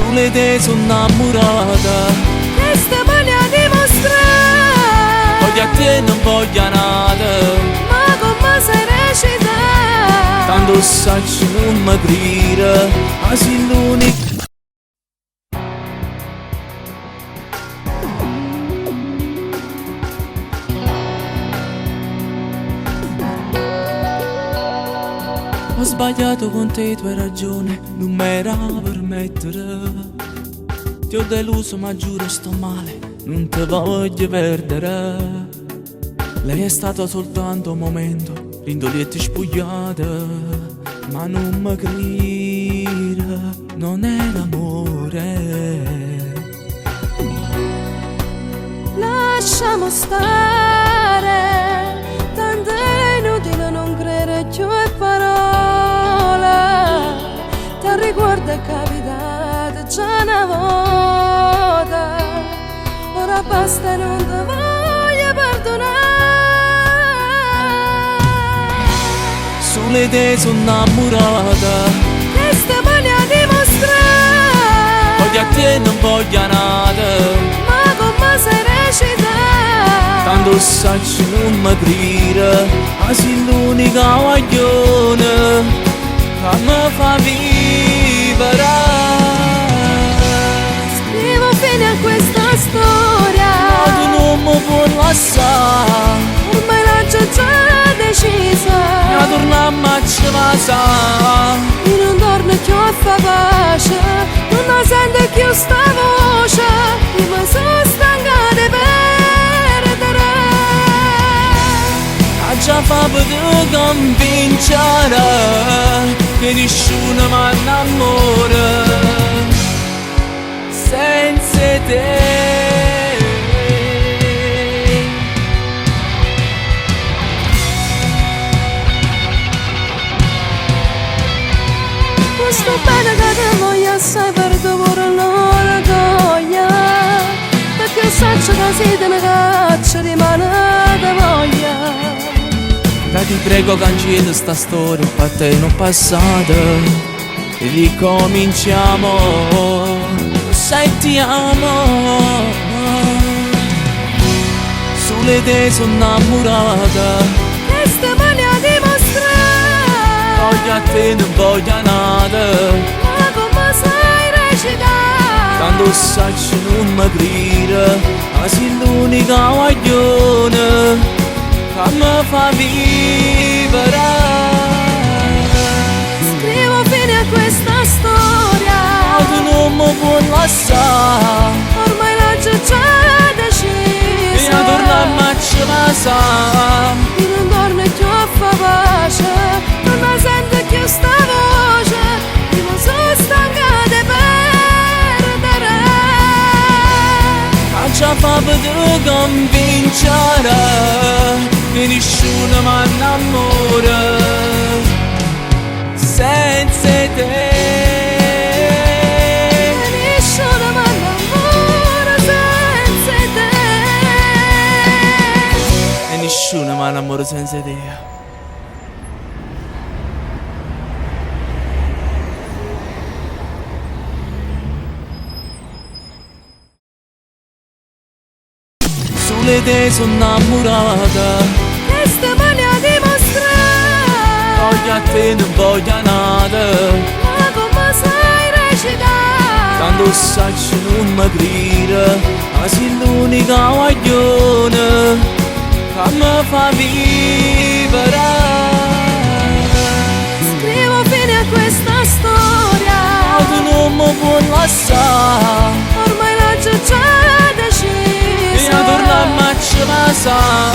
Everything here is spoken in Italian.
Sulle te sono innamorata, questa voglia di mostrare, voglio a te non voglio nada, ma come sai recitare? tanto sacci non mi crire, ma sei l'unica. Ho sbagliato con te, tu hai ragione, non mi era permettere. Ti ho deluso ma giuro sto male, non te voglio perdere. Lei è stato soltanto un momento, rindolietti spugliate, ma non mi crire, non era amore. Lasciamo stare, tanto è inutile non credere più a parole. Ti ricordo è capitato già una volta, ora basta e non ti voglio perdonare. Sulle te sono innamorata, Questa voglia di mostrare, voglio a te non voglio nada, ma come sai recitare? tanto sacci non mi crire, ma sei l'unica guaglione che mi fa vivere. Scrivo fine a questa storia, Ma tu non mi puoi lasciare, ormai l'ho già decisa. ma torniamo a casa. Io non torno più a far pace, non la sento più sta voce, io mi sono stanca di perdere. Ha già fatto convincere che nessuno mi innamora senza te. Sto bene che ti voglio assai per pure non la goglia, perché saccio che se te ne caccia rimane da voglia. Dai ti prego cancelli sta storia, per te non passata, e ricominciamo, sentiamo. Sulle te sono innamorata, Questa voglia di mostrare, voglio a te non voglio nada, ma come sai recitare? tanto sacci non mi crire, ma sei l'unica guaglione che mi fa vivere. Scrivo fine a questa storia, Ma tu non mi puoi lasciare, ormai l'ho già decisa. e torniamo a casa. Io non torno più a far pace, non la sento più sta voce, io mi sono stanca di perdere. Ha già fatto convincere che nessuno mi innamora senza te. Nessuno mi innamora senza te. E nessuno mi innamora senza te. Sulle te sono innamorata, Questa voglia di mostrare, voglio a te non voglio nada, ma come sai recitare? tanto sacci non mi crire, ma sei l'unica guaglione che mi fa vivere. Scrivo fine a questa storia, Ma tu non mi puoi lasciare, ormai l'ho già decisa. e torniamo a casa.